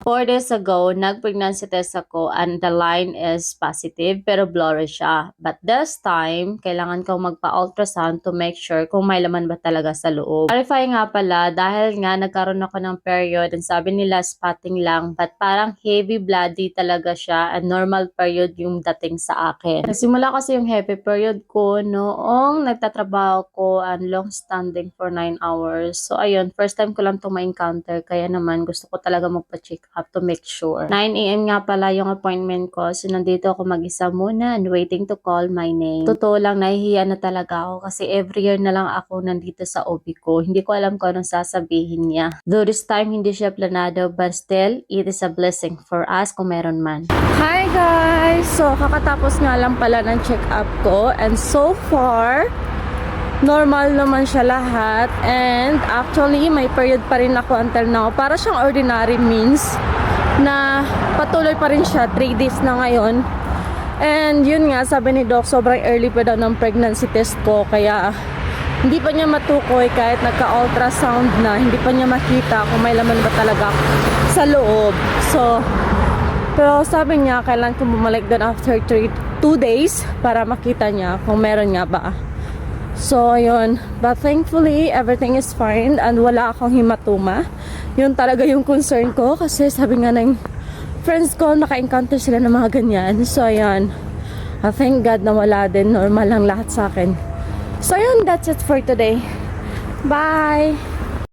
4 days ago, nag-pregnancy test ako and the line is positive pero blurry siya. But this time, kailangan kong magpa-ultrasound to make sure kung may laman ba talaga sa loob. Clarify nga pala, dahil nga nagkaroon ako ng period and sabi nila spotting lang but parang heavy bloody talaga siya and normal period yung dating sa akin. Nagsimula kasi yung heavy period ko noong nagtatrabaho ko and long standing for 9 hours. So ayun, first time ko lang itong ma-encounter kaya naman gusto ko talaga magpa-check up to make sure. 9 AM nga pala yung appointment ko. So, nandito ako mag-isa muna and waiting to call my name. Totoo lang, nahihiya na talaga ako kasi every year na lang ako nandito sa OB ko. Hindi ko alam kung anong sasabihin niya. Though this time, hindi siya planado, but still, it is a blessing for us kung meron man. Hi guys! So, kakatapos nga lang pala ng check-up ko and so far, normal naman siya lahat and actually may period pa rin ako until now. Para siyang ordinary means na patuloy pa rin siya 3 days na ngayon. And yun nga, sabi ni Doc, sobrang early pa daw ng pregnancy test ko kaya hindi pa niya matukoy kahit nagka-ultrasound na, hindi pa niya makita kung may laman ba talaga sa loob. So, pero sabi niya kailangan ko bumalik doon after 2 days para makita niya kung meron nga ba. So, yun. But thankfully, everything is fine and wala akong hematoma. Yun talaga yung concern ko kasi sabi nga ng friends ko, naka-encounter sila ng mga ganyan. So, yun. Thank God na wala din. Normal lang lahat sa akin. So, yun. That's it for today. Bye!